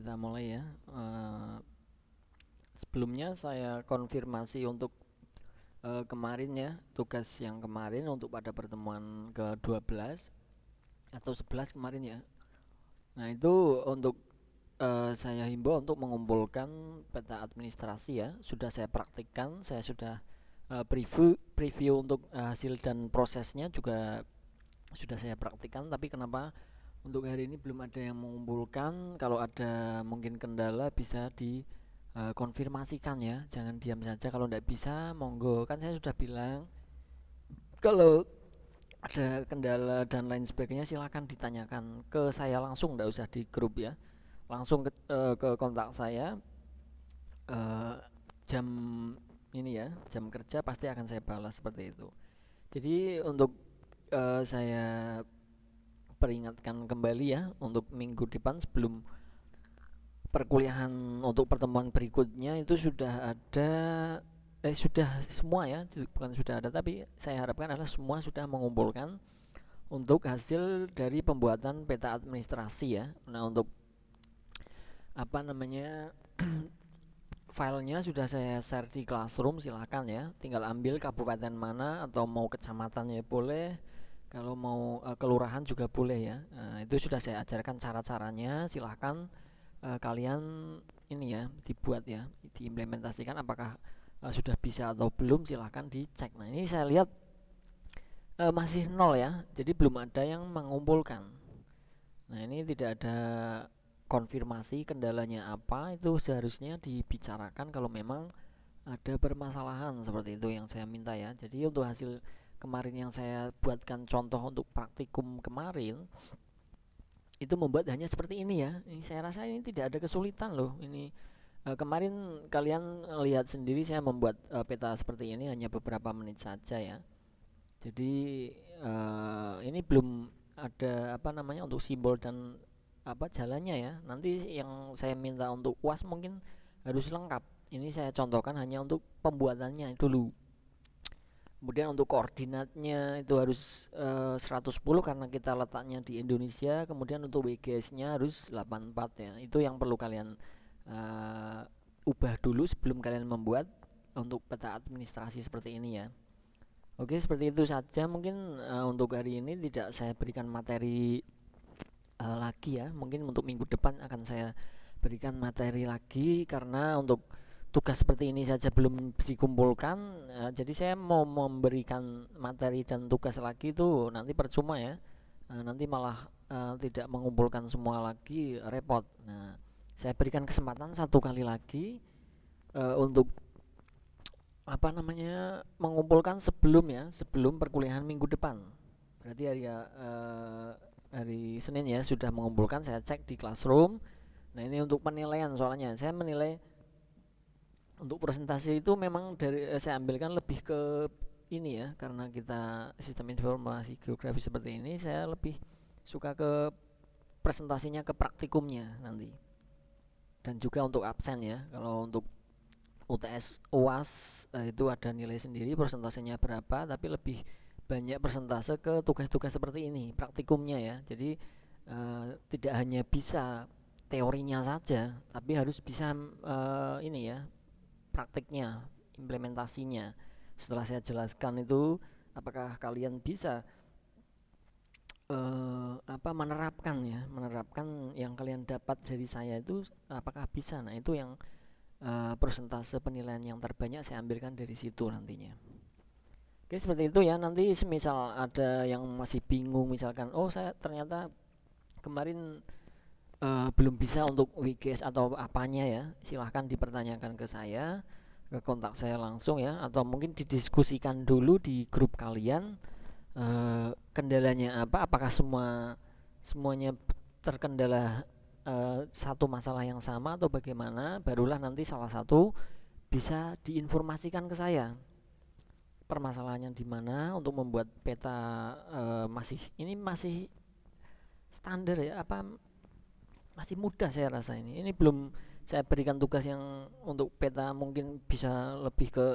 kita mulai ya. Sebelumnya saya konfirmasi untuk kemarin ya, tugas yang kemarin untuk pada pertemuan ke-12 atau 11 kemarin ya. Nah, itu untuk saya himbau untuk mengumpulkan peta administrasi ya. Sudah saya praktikkan, saya sudah preview untuk hasil dan prosesnya juga sudah saya praktikkan, tapi kenapa untuk hari ini belum ada yang mengumpulkan? Kalau ada mungkin kendala bisa dikonfirmasikan ya, jangan diam saja. Kalau tidak bisa monggo, kan saya sudah bilang kalau ada kendala dan lain sebagainya silakan ditanyakan ke saya langsung, tidak usah di grup ya, langsung ke kontak saya. Jam ini ya, jam kerja pasti akan saya balas seperti itu. Jadi untuk saya peringatkan kembali ya, untuk minggu depan sebelum perkuliahan untuk pertemuan berikutnya itu sudah ada, sudah semua ya, bukan sudah ada, tapi saya harapkan adalah semua sudah mengumpulkan untuk hasil dari pembuatan peta administrasi ya. Nah, untuk apa namanya filenya sudah saya share di Classroom, silahkan ya, tinggal ambil kabupaten mana atau mau kecamatannya boleh, kalau mau kelurahan juga boleh ya. Nah, itu sudah saya ajarkan cara-caranya, silahkan kalian ini ya dibuat ya, diimplementasikan. Apakah sudah bisa atau belum, silahkan dicek. Nah, ini saya lihat masih nol ya, jadi belum ada yang mengumpulkan. Nah, ini tidak ada konfirmasi kendalanya apa, itu seharusnya dibicarakan kalau memang ada permasalahan seperti itu yang saya minta ya. Jadi untuk hasil kemarin yang saya buatkan contoh untuk praktikum kemarin itu membuat hanya seperti ini ya. Ini saya rasa ini tidak ada kesulitan loh. Ini kemarin kalian lihat sendiri saya membuat peta seperti ini hanya beberapa menit saja ya. Jadi ini belum ada apa namanya untuk simbol dan apa jalannya ya. Nanti yang saya minta untuk UAS mungkin harus lengkap. Ini saya contohkan hanya untuk pembuatannya dulu. Kemudian untuk koordinatnya itu harus 110 karena kita letaknya di Indonesia. Kemudian untuk WGS-nya harus 84 ya. Itu yang perlu kalian ubah dulu sebelum kalian membuat untuk peta administrasi seperti ini ya. Oke, seperti itu saja. Mungkin untuk hari ini tidak saya berikan materi lagi ya. Mungkin untuk minggu depan akan saya berikan materi lagi karena untuk tugas seperti ini saja belum dikumpulkan. Jadi saya mau memberikan materi dan tugas lagi itu nanti percuma ya. Nanti malah tidak mengumpulkan semua lagi, repot. Nah, saya berikan kesempatan satu kali lagi untuk apa namanya mengumpulkan sebelum ya, sebelum perkuliahan minggu depan. Berarti hari Senin ya sudah mengumpulkan, saya cek di Classroom. Nah, ini untuk penilaian, soalnya saya menilai untuk presentasi itu memang dari saya ambilkan lebih ke ini ya, karena kita sistem informasi geografi seperti ini, saya lebih suka ke presentasinya, ke praktikumnya nanti. Dan juga untuk absen ya, kalau untuk UTS UAS itu ada nilai sendiri presentasinya berapa, tapi lebih banyak persentase ke tugas-tugas seperti ini, praktikumnya ya. Jadi tidak hanya bisa teorinya saja, tapi harus bisa ini ya, praktiknya, implementasinya. Setelah saya jelaskan itu, apakah kalian bisa menerapkan ya, menerapkan yang kalian dapat dari saya itu, apakah bisa? Nah, itu yang persentase penilaian yang terbanyak saya ambilkan dari situ nantinya. Oke, seperti itu ya. Nanti semisal ada yang masih bingung, misalkan oh saya ternyata kemarin belum bisa untuk WGS atau apanya ya, silahkan dipertanyakan ke saya, ke kontak saya langsung ya, atau mungkin didiskusikan dulu di grup kalian kendalanya apa, apakah semuanya terkendala satu masalah yang sama atau bagaimana, barulah nanti salah satu bisa diinformasikan ke saya permasalahannya di mana untuk membuat peta. Masih standar ya, apa masih mudah saya rasa. Ini belum saya berikan tugas yang untuk peta mungkin bisa lebih ke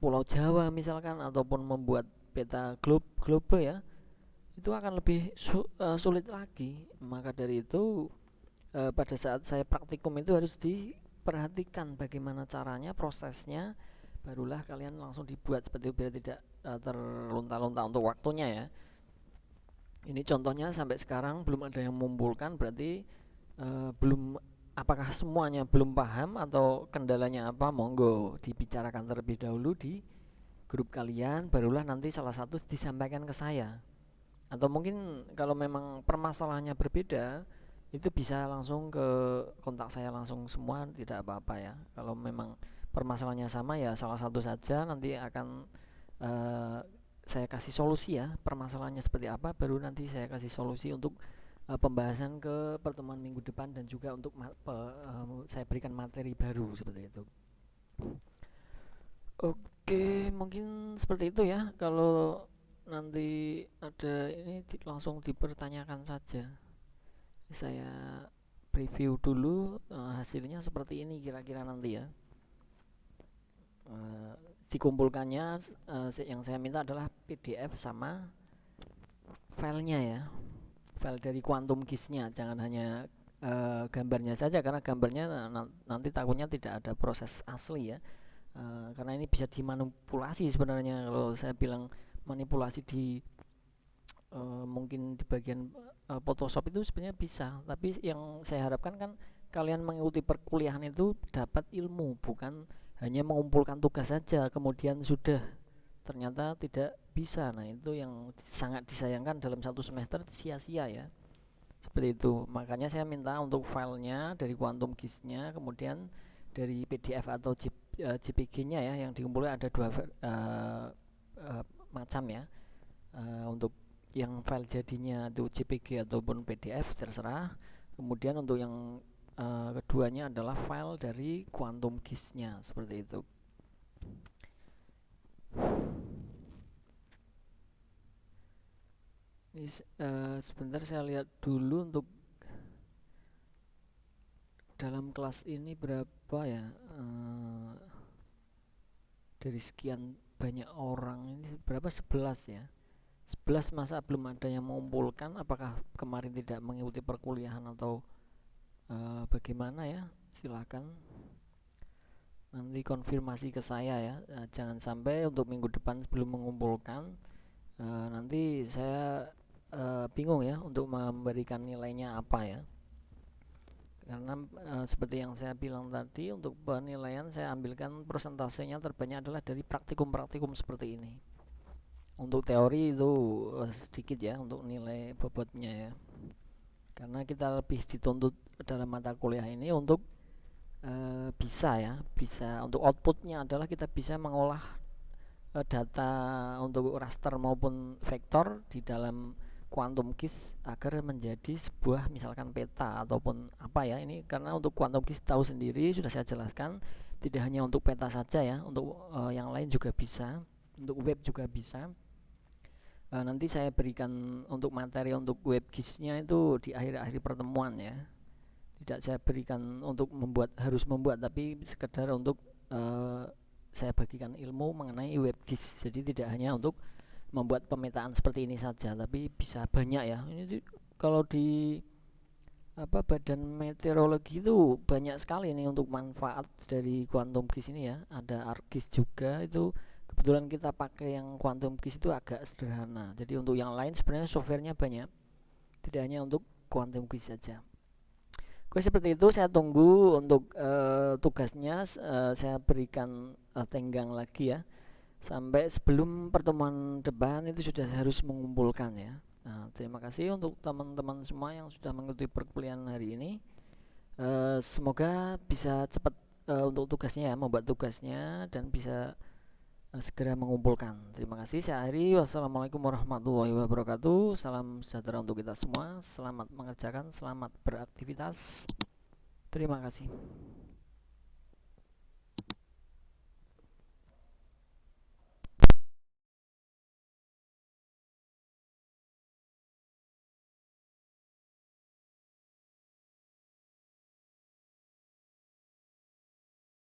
Pulau Jawa misalkan, ataupun membuat peta global ya, itu akan lebih sulit lagi. Maka dari itu pada saat saya praktikum itu harus diperhatikan bagaimana caranya, prosesnya, barulah kalian langsung dibuat seperti itu biar tidak terlunta-lunta untuk waktunya ya. Ini contohnya sampai sekarang belum ada yang mengumpulkan, berarti belum, apakah semuanya belum paham atau kendalanya apa, monggo dibicarakan terlebih dahulu di grup kalian, barulah nanti salah satu disampaikan ke saya. Atau mungkin kalau memang permasalahannya berbeda, itu bisa langsung ke kontak saya langsung semua, tidak apa-apa ya. Kalau memang permasalahannya sama ya salah satu saja, nanti akan saya kasih solusi ya, permasalahannya seperti apa, baru nanti saya kasih solusi untuk pembahasan ke pertemuan minggu depan, dan juga untuk saya berikan materi baru seperti itu. Oke, mungkin seperti itu ya. Kalau nanti ada ini langsung dipertanyakan saja. Saya preview dulu hasilnya seperti ini kira-kira nanti ya. Dikumpulkannya yang saya minta adalah PDF sama filenya ya, file dari Quantum Keys-nya, jangan hanya gambarnya saja, karena gambarnya nanti takutnya tidak ada proses asli ya. Karena ini bisa dimanipulasi sebenarnya. Kalau saya bilang manipulasi di mungkin di bagian Photoshop itu sebenarnya bisa, tapi yang saya harapkan kan kalian mengikuti perkuliahan itu dapat ilmu, bukan hanya mengumpulkan tugas saja kemudian sudah ternyata tidak bisa. Nah itu yang sangat disayangkan, dalam satu semester sia-sia ya, seperti itu. Makanya saya minta untuk filenya dari Quantum Keys-nya, kemudian dari PDF atau JPG-nya ya, yang dikumpulkan ada dua macam ya. Untuk yang file jadinya itu JPG ataupun PDF terserah. Kemudian untuk yang keduanya adalah file dari Quantum Keys-nya, seperti itu. Ini sebentar saya lihat dulu untuk dalam kelas ini berapa ya, dari sekian banyak orang ini berapa, 11 ya. 11, masa belum ada yang mengumpulkan? Apakah kemarin tidak mengikuti perkuliahan atau bagaimana ya? Silakan nanti konfirmasi ke saya ya. Jangan sampai untuk minggu depan sebelum mengumpulkan nanti saya bingung ya untuk memberikan nilainya apa ya. Karena seperti yang saya bilang tadi, untuk penilaian saya ambilkan persentasenya terbanyak adalah dari praktikum-praktikum seperti ini. Untuk teori itu sedikit ya untuk nilai bobotnya ya, karena kita lebih dituntut dalam mata kuliah ini untuk bisa untuk outputnya adalah kita bisa mengolah data untuk raster maupun vektor di dalam Quantum Keys agar menjadi sebuah misalkan peta ataupun apa ya. Ini karena untuk Quantum Keys tahu sendiri, sudah saya jelaskan, tidak hanya untuk peta saja ya, untuk yang lain juga bisa, untuk web juga bisa. Nanti saya berikan untuk materi untuk web keys-nya itu di akhir-akhir pertemuan ya. Tidak saya berikan untuk harus membuat, tapi sekedar untuk saya bagikan ilmu mengenai web keys. Jadi tidak hanya untuk membuat pemetaan seperti ini saja, tapi bisa banyak ya. Ini kalau di badan meteorologi itu banyak sekali nih untuk manfaat dari Quantum Keys ini ya. Ada ArcGIS juga, itu kebetulan kita pakai yang Quantum Keys itu agak sederhana. Jadi untuk yang lain sebenarnya softwarenya banyak, tidak hanya untuk Quantum Keys saja. Oke, seperti itu. Saya tunggu untuk tugasnya. Saya berikan tenggang lagi ya, sampai sebelum pertemuan depan itu sudah harus mengumpulkan ya. Nah, terima kasih untuk teman-teman semua yang sudah mengikuti perkuliahan hari ini. Semoga bisa cepat untuk tugasnya ya, membuat tugasnya, dan bisa segera mengumpulkan. Terima kasih. Saya akhiri. Wassalamualaikum warahmatullahi wabarakatuh. Salam sejahtera untuk kita semua. Selamat mengerjakan, selamat beraktivitas. Terima kasih.